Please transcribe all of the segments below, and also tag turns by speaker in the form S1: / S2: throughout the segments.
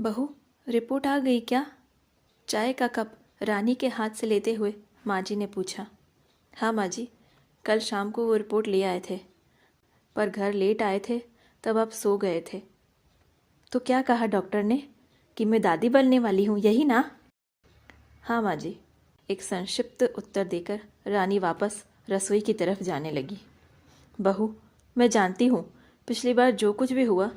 S1: बहू, रिपोर्ट आ गई क्या? चाय का कप रानी के हाथ से लेते हुए माँ जी ने पूछा। हाँ माँ जी, कल शाम को वो रिपोर्ट ले आए थे, पर घर लेट आए थे तब आप सो गए थे। तो क्या कहा डॉक्टर ने? कि मैं दादी बनने वाली हूँ, यही ना? हाँ माँ जी, एक संक्षिप्त उत्तर देकर रानी वापस रसोई की तरफ जाने लगी। बहू, मैं जानती हूँ पिछली बार जो कुछ भी हुआ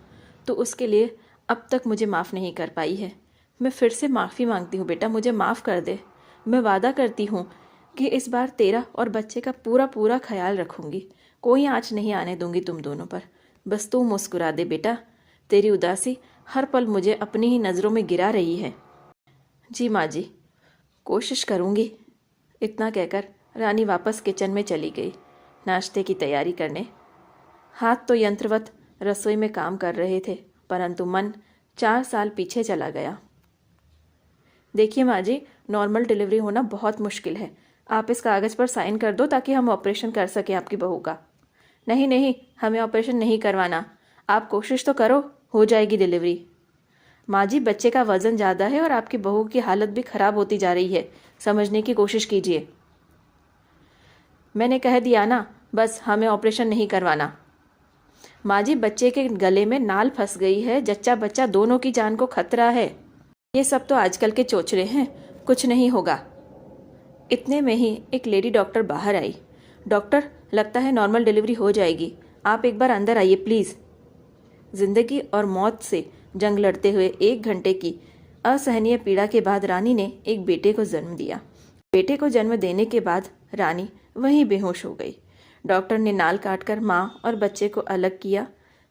S1: तो उसके लिए अब तक मुझे माफ़ नहीं कर पाई है। मैं फिर से माफ़ी मांगती हूँ बेटा, मुझे माफ़ कर दे। मैं वादा करती हूँ कि इस बार तेरा और बच्चे का पूरा पूरा ख्याल रखूँगी। कोई आँच नहीं आने दूंगी तुम दोनों पर। बस तू मुस्कुरा दे बेटा। तेरी उदासी हर पल मुझे अपनी ही नज़रों में गिरा रही है। जी माँ जी, कोशिश करूँगी। इतना कहकर रानी वापस किचन में चली गई नाश्ते की तैयारी करने। हाथ तो यंत्रवत रसोई में काम कर रहे थे, परंतु मन 4 साल पीछे चला गया। देखिए माँ जी, नॉर्मल डिलीवरी होना बहुत मुश्किल है। आप इस कागज़ पर साइन कर दो ताकि हम ऑपरेशन कर सकें आपकी बहू का। नहीं नहीं, हमें ऑपरेशन नहीं करवाना। आप कोशिश तो करो, हो जाएगी डिलीवरी। माँ जी, बच्चे का वज़न ज़्यादा है और आपकी बहू की हालत भी ख़राब होती जा रही है। समझने की कोशिश कीजिए। मैंने कह दिया ना, बस हमें ऑपरेशन नहीं करवाना। माँ जी, बच्चे के गले में नाल फंस गई है, जच्चा बच्चा दोनों की जान को खतरा है। ये सब तो आजकल के चोचले हैं, कुछ नहीं होगा। इतने में ही एक लेडी डॉक्टर बाहर आई। डॉक्टर, लगता है नॉर्मल डिलीवरी हो जाएगी, आप एक बार अंदर आइए प्लीज़। जिंदगी और मौत से जंग लड़ते हुए 1 घंटे की असहनीय पीड़ा के बाद रानी ने एक बेटे को जन्म दिया। बेटे को जन्म देने के बाद रानी वहीं बेहोश हो गई। डॉक्टर ने नाल काटकर माँ और बच्चे को अलग किया।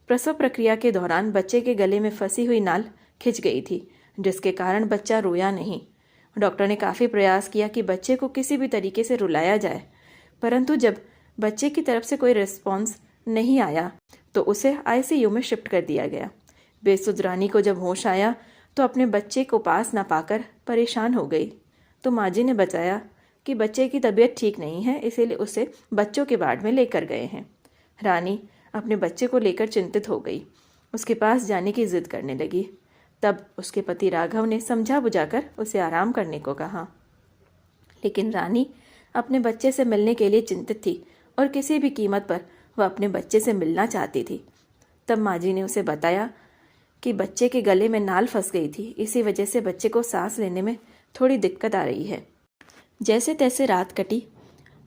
S1: प्रसव प्रक्रिया के दौरान बच्चे के गले में फंसी हुई नाल खिंच गई थी, जिसके कारण बच्चा रोया नहीं। डॉक्टर ने काफ़ी प्रयास किया कि बच्चे को किसी भी तरीके से रुलाया जाए, परंतु जब बच्चे की तरफ से कोई रिस्पॉन्स नहीं आया तो उसे आईसीयू में शिफ्ट कर दिया गया। बेसुध रानी को जब होश आया तो अपने बच्चे को पास ना पाकर परेशान हो गई। तो माँ जी ने बताया कि बच्चे की तबीयत ठीक नहीं है, इसीलिए उसे बच्चों के वार्ड में लेकर गए हैं। रानी अपने बच्चे को लेकर चिंतित हो गई, उसके पास जाने की जिद करने लगी। तब उसके पति राघव ने समझा बुझाकर उसे आराम करने को कहा, लेकिन रानी अपने बच्चे से मिलने के लिए चिंतित थी और किसी भी कीमत पर वह अपने बच्चे से मिलना चाहती थी। तब माँ जी ने उसे बताया कि बच्चे के गले में नाल फंस गई थी, इसी वजह से बच्चे को सांस लेने में थोड़ी दिक्कत आ रही है। जैसे तैसे रात कटी।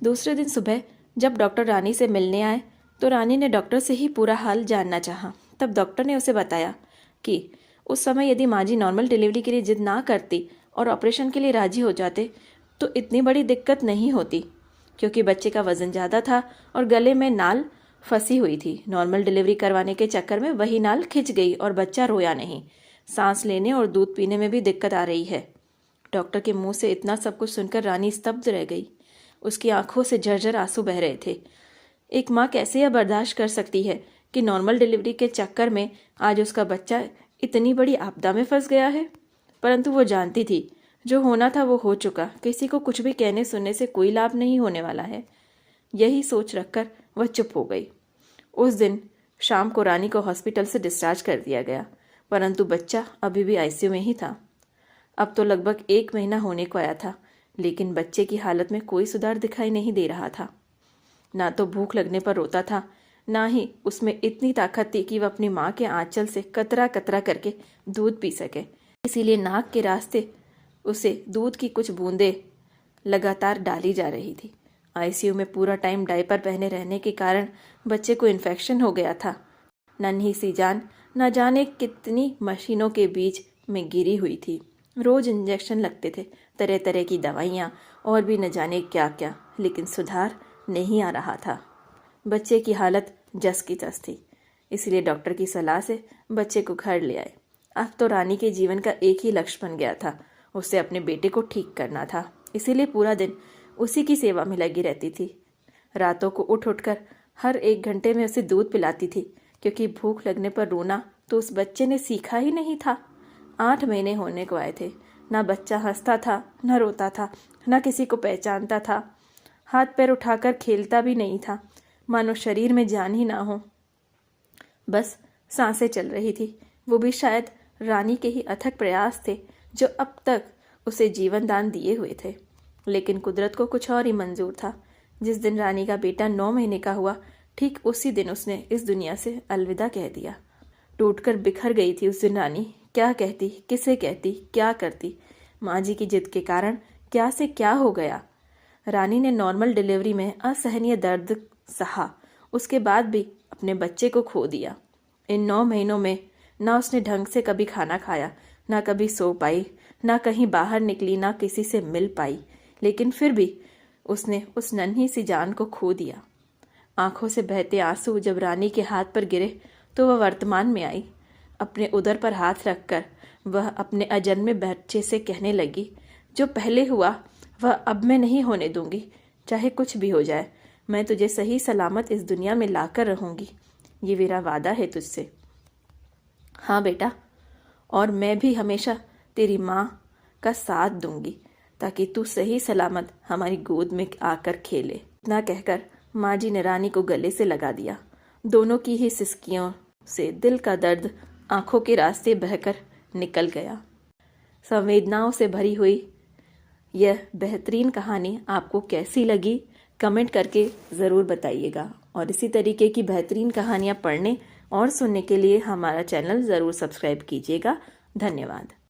S1: दूसरे दिन सुबह जब डॉक्टर रानी से मिलने आए तो रानी ने डॉक्टर से ही पूरा हाल जानना चाहा। तब डॉक्टर ने उसे बताया कि उस समय यदि माँ जी नॉर्मल डिलीवरी के लिए जिद ना करती और ऑपरेशन के लिए राजी हो जाते तो इतनी बड़ी दिक्कत नहीं होती, क्योंकि बच्चे का वज़न ज़्यादा था और गले में नाल फंसी हुई थी। नॉर्मल डिलीवरी करवाने के चक्कर में वही नाल खिंच गई और बच्चा रोया नहीं। सांस लेने और दूध पीने में भी दिक्कत आ रही है। डॉक्टर के मुंह से इतना सब कुछ सुनकर रानी स्तब्ध रह गई। उसकी आंखों से झरझर आंसू बह रहे थे। एक माँ कैसे यह बर्दाश्त कर सकती है कि नॉर्मल डिलीवरी के चक्कर में आज उसका बच्चा इतनी बड़ी आपदा में फंस गया है। परंतु वो जानती थी जो होना था वो हो चुका, किसी को कुछ भी कहने सुनने से कोई लाभ नहीं होने वाला है। यही सोच रखकर वह चुप हो गई। उस दिन शाम को रानी को हॉस्पिटल से डिस्चार्ज कर दिया गया, परंतु बच्चा अभी भी आईसीयू में ही था। अब तो लगभग 1 महीना होने को आया था, लेकिन बच्चे की हालत में कोई सुधार दिखाई नहीं दे रहा था। ना तो भूख लगने पर रोता था, ना ही उसमें इतनी ताकत थी कि वह अपनी माँ के आंचल से कतरा कतरा करके दूध पी सके। इसीलिए नाक के रास्ते उसे दूध की कुछ बूंदें लगातार डाली जा रही थी। आईसीयू में पूरा टाइम डायपर पहने रहने के कारण बच्चे को इन्फेक्शन हो गया था। नन्ही सी जान न जाने कितनी मशीनों के बीच में गिरी हुई थी। रोज इंजेक्शन लगते थे, तरह तरह की दवाइयाँ और भी न जाने क्या क्या, लेकिन सुधार नहीं आ रहा था। बच्चे की हालत जस की तस थी। इसलिए डॉक्टर की सलाह से बच्चे को घर ले आए। अब तो रानी के जीवन का एक ही लक्ष्य बन गया था, उसे अपने बेटे को ठीक करना था। इसीलिए पूरा दिन उसी की सेवा में लगी रहती थी। रातों को उठ उठकर हर 1 घंटे में उसे दूध पिलाती थी, क्योंकि भूख लगने पर रोना तो उस बच्चे ने सीखा ही नहीं था। 8 महीने होने को आए थे, ना बच्चा हंसता था, ना रोता था, ना किसी को पहचानता था। हाथ पैर उठाकर खेलता भी नहीं था, मानो शरीर में जान ही ना हो। बस सांसें चल रही थी, वो भी शायद रानी के ही अथक प्रयास थे जो अब तक उसे जीवन दान दिए हुए थे। लेकिन कुदरत को कुछ और ही मंजूर था। जिस दिन रानी का बेटा 9 महीने का हुआ, ठीक उसी दिन उसने इस दुनिया से अलविदा कह दिया। टूटकर बिखर गई थी उस दिन रानी। क्या कहती, किसे कहती, क्या करती? माँ जी की जिद के कारण क्या से क्या हो गया। रानी ने नॉर्मल डिलीवरी में असहनीय दर्द सहा, उसके बाद भी अपने बच्चे को खो दिया। इन 9 महीनों में ना उसने ढंग से कभी खाना खाया, ना कभी सो पाई, ना कहीं बाहर निकली, ना किसी से मिल पाई। लेकिन फिर भी उसने उस नन्ही सी जान को खो दिया। आंखों से बहते आंसू जब रानी के हाथ पर गिरे तो वह वर्तमान में आई। अपने उदर पर हाथ रखकर वह अपने अजन्मे बच्चे से कहने लगी, जो पहले हुआ वह अब मैं नहीं होने दूंगी। चाहे कुछ भी हो जाए, मैं तुझे सही सलामत इस दुनिया में लाकर रहूंगी। ये मेरा वादा है तुझसे। हाँ बेटा, और मैं भी हमेशा तेरी माँ का साथ दूंगी ताकि तू सही सलामत हमारी गोद में आकर खेले। इतना कहकर माँ जी ने रानी को गले से लगा दिया। दोनों की ही सिसकियों से दिल का दर्द आंखों के रास्ते बहकर निकल गया। संवेदनाओं से भरी हुई यह बेहतरीन कहानी आपको कैसी लगी, कमेंट करके ज़रूर बताइएगा। और इसी तरीके की बेहतरीन कहानियाँ पढ़ने और सुनने के लिए हमारा चैनल ज़रूर सब्सक्राइब कीजिएगा। धन्यवाद।